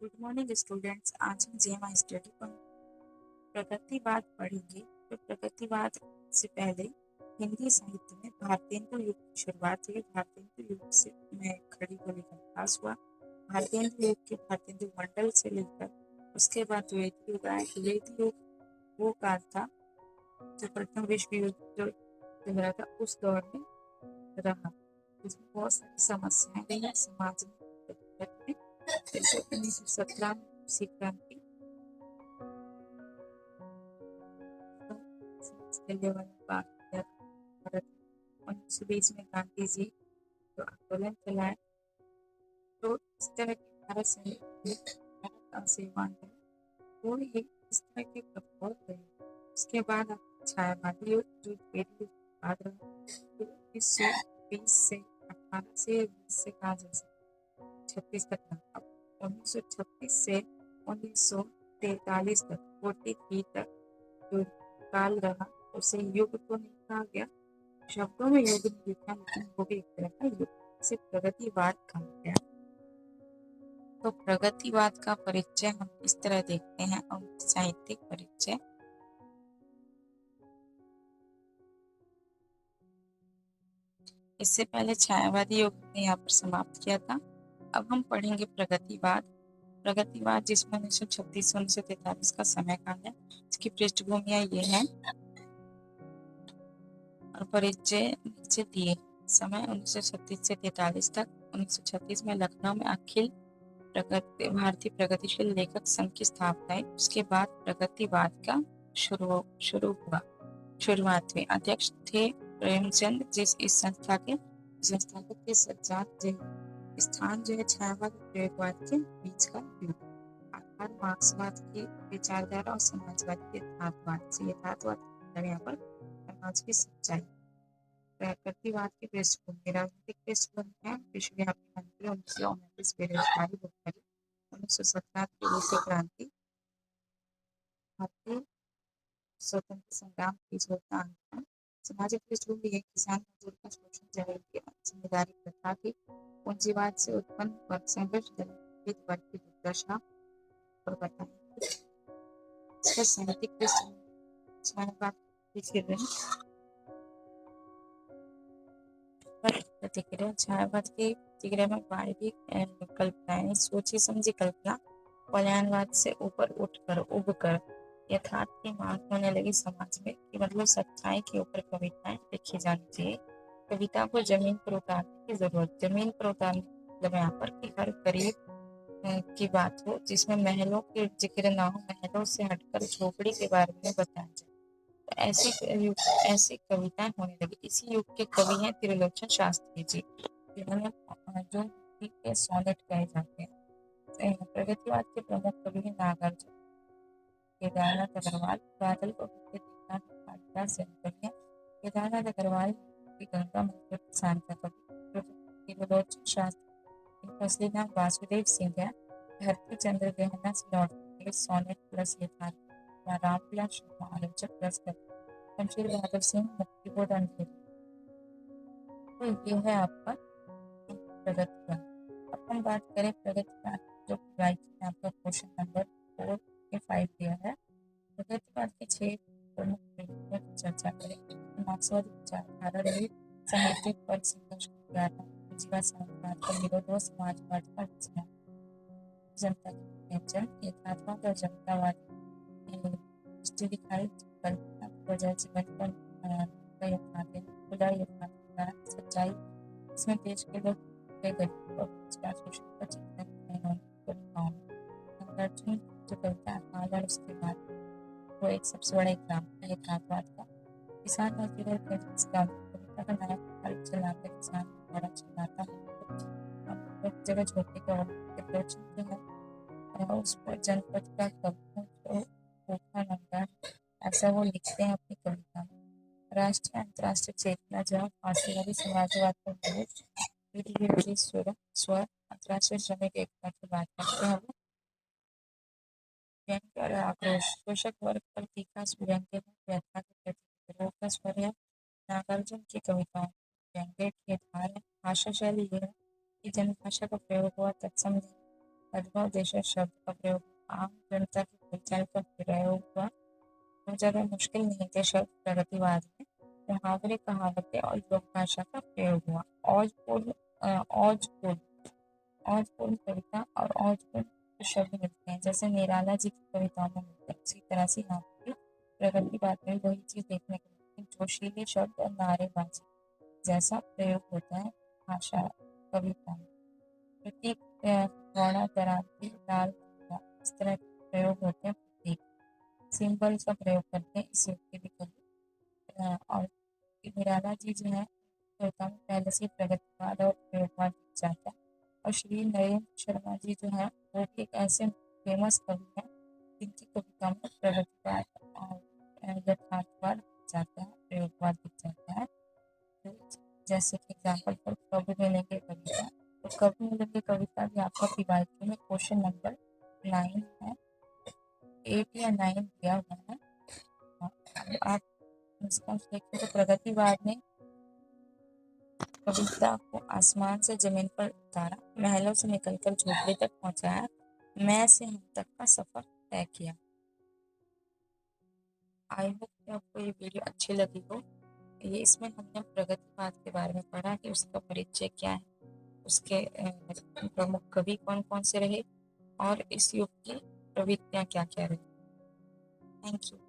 Good morning students. आज हम JMI study पर प्रगतिवाद पढ़ेंगे। तो प्रगतिवाद से पहले हिंदी साहित्य में भारतेंदु युग की शुरुआत हुई। भारतेंदु युग से में खड़ी होली का विकास हुआ। भारतेंदु युग के भारतेंदु मंडल से लेकर उसके बाद द्वैत युग आया। द्वैत युग वो काल था जो प्रथम विश्व युद्ध जो चल रहा था उस दौर में रहा। इसमें बहुत सारी समस्याएं रही समाज में, जैसे 1917 में रूसी क्रांति, भारत 1920 में गांधी जी जो आंदोलन चलाए, तो इस तरह के भारत सेवा आंदोलन, वो ये इस तरह के प्रभाव रहे। उसके बाद छायावादी युग जो पेरिस बाद रहा, तो 1920 से 18 से 20 से कहा जा सकता 36 तक रहा। अब 1936 से 1943 तक 43 तक जो काल रहा उसे युग तो नहीं कहा गया, शब्दों में युग नहीं लिखा, लेकिन वो भी एक तरह का युग से प्रगतिवाद कहा गया। तो प्रगतिवाद का परिचय हम इस तरह देखते हैं और साहित्यिक परिचय। इससे पहले छायावादी युग ने यहाँ पर समाप्त किया था। अब हम पढ़ेंगे प्रगतिवाद। प्रगतिवाद जिसमें 1936 से 1943 का समय काल है, इसकी पृष्ठभूमियां ये हैं और परिचय नीचे दिए। समय 1936 से 43 तक। 1936 में लखनऊ में अखिल भारतीय प्रगतिशील लेखक संघ की स्थापना हुई। उसके बाद प्रगतिवाद का शुरुआत हुई। अध्यक्ष थे प्रेमचंद, जिस इस संस्थापक के सज्जाद स्थान जो है छायावाद और प्रयोगवाद के बीच का युग। आधार मार्क्सवाद की विचारधारा और समाजवाद के यथार्थवाद से। यथार्थवाद यहाँ पर समाज की सच्चाई। प्रगतिवाद की पृष्ठभूमि राजनीतिक पृष्ठभूमि है। विश्वव्यापी मंदी, 1929 बेरोजगारी, भुखमरी, 1917 की रूसी क्रांति, भारतीय स्वतंत्र संग्राम की आंदोलन। सामाजिक पृष्ठभूमि है किसान मजदूर का शोषण, जाति जिम्मेदारी प्रथा की, पूंजीवाद से उत्पन्न वर्ग संघर्ष, दलित वर्ग की दुर्दशा और बताएंगे। इसका साहित्यिक पृष्ठभूमि छायावाद प्रतिक्रिया। छायावाद की प्रतिक्रिया में बारीक कल्पनाएं, सोची समझी कल्पना, पलायनवाद से ऊपर उबकर यथार्थ की मांग होने लगी समाज में कि मतलब सच्चाई के ऊपर कविताएं लिखी जानी चाहिए। कविता को जमीन पर उतारने की जरूरत। जमीन पर उतारने मतलब यहाँ पर कि हर गरीब की बात हो, जिसमें महलों के जिक्र ना हो, महलों से हटकर झोपड़ी के बारे में बताया जाए। ऐसी कविताएं होने लगी। इसी युग के कवि हैं त्रिलोचन शास्त्री जी, जिन्होंने जो हिंदी के सोनेट कहे जाते हैं। प्रगतिवाद के प्रमुख कवि हैं नागार्जुन, केदारनाथ अग्रवाल, बादल को देखना कालिदास जन्मकन्या। केदारनाथ अग्रवाल की गंगा मंदिर किसान का कवि। त्रिलोचन शास्त्री, इनका असली नाम वासुदेव सिंह है। धरती चंद्र गहना से लौटते सोनेट प्लस यथार्थ, रामविलास शर्मा आलोचक प्लस शमशेर बहादुर सिंह मुक्तिबोध अंधेरी। तो ये है आपका प्रगतिवाद। अब हम बात करें प्रगतिवाद जो राइटिंग आपका क्वेश्चन नंबर 4 के 5 दिया है। प्रगतिवाद के 6 प्रमुख पहलुओं की चर्चा करें। मार्क्सवादी विचारधारा रही, साहित्यिक वर्ग संघर्ष को ज्ञापन, पूंजीवाद समाजवाद का विरोध और समाजवाद का विस्तार, जनता की पहचान, यथार्थवाद और जनतावादी दृष्टि दिखाई, कल्पना बजाय जीवन पर यथार्थ, खुला यथार्थ, सच्चाई, इसमें देश के लोग गरीब और बेरोजगार शोषण का चिंतन नागार्जुन जो कविता अकाल और उसके बाद वो एक सबसे बड़ा एग्जाम्पल है यथार्थवाद का। किसान मजदूर और कविता का नायक हल चलाकर किसान बड़ा चिल्लाता है, जगह झोपड़ी का त्रिलोचन जो है उस पर जनपद का कवि जो भूखा नंगा, ऐसा वो लिखते हैं अपनी कविता में। राष्ट्रीय अंतर्राष्ट्रीय चेतना जहाँ फांसी वाली समाजवाद पर विरोधी स्वर अंतर्राष्ट्रीय श्रमिक एकता की बात करते हैं। व्यंग्य और आक्रोश, शोषक वर्ग पर तीखा व्यंग्य व्यथा के प्रति विद्रोह का स्वर है नागार्जुन की कविताओं। व्यंग्य की धार है। भाषा शैली यह है कि जनभाषा का प्रयोग हुआ तत्सम अनुभव जैसे शब्द का प्रयोग आम जनता की पहचान का प्रयोग हुआ। बहुत ज़्यादा मुश्किल नहीं थे शब्द प्रगतिवाद में। मुहावरे, कहावतें और लोक भाषा का प्रयोग हुआ। औजपूर्ण औजपूर्ण कविता और औजपूर्ण शब्द मिलते हैं, जैसे निराला जी की कविताओं में मिलते हैं। उसी तरह से यहाँ पे भी प्रगतिवाद में वही चीज़ देखने को मिलती है। जोशीले शब्द और नारेबाजी जैसा प्रयोग होता है भाषा कविता में। प्रतीक, घोड़ा, दरांती, लाल, पीला, इस तरह के प्रयोग होते हैं प्रतीक। सिंबल का प्रयोग करते हैं इस युग के भी कवि। और निराला जी जो है कविता में पहले से ही प्रगतिवाद और प्रयोगवाद दिख जाता है। और श्री नरेंद्र शर्मा जी जो है वो भी एक ऐसे फेमस कवि हैं जिनकी कविता में प्रगतिवाद और यथार्थवाद दिख जाता है, प्रयोगवाद दिख जाता है। तो जैसे कि एग्जाम्पल पर कवि मिलेंगे कविता, तो कवि मिलेंगे कविता भी आपका पीवाईक्यू में क्वेश्चन नंबर 9 है, 8 या 9 दिया हुआ है। अब आप इसका देखें तो प्रगतिवाद ने कविता को आसमान से जमीन पर उतारा, महलों से निकलकर झोपड़ी तक पहुंचाया, मैं से हम तक का सफर तय किया। आई होप कि आपको ये वीडियो अच्छी लगी हो। ये इसमें हमने प्रगतिवाद के बारे में पढ़ा कि उसका परिचय क्या है, उसके प्रमुख कवि कौन कौन से रहे और इस युग की प्रवृत्तियां क्या क्या रही। Thank you.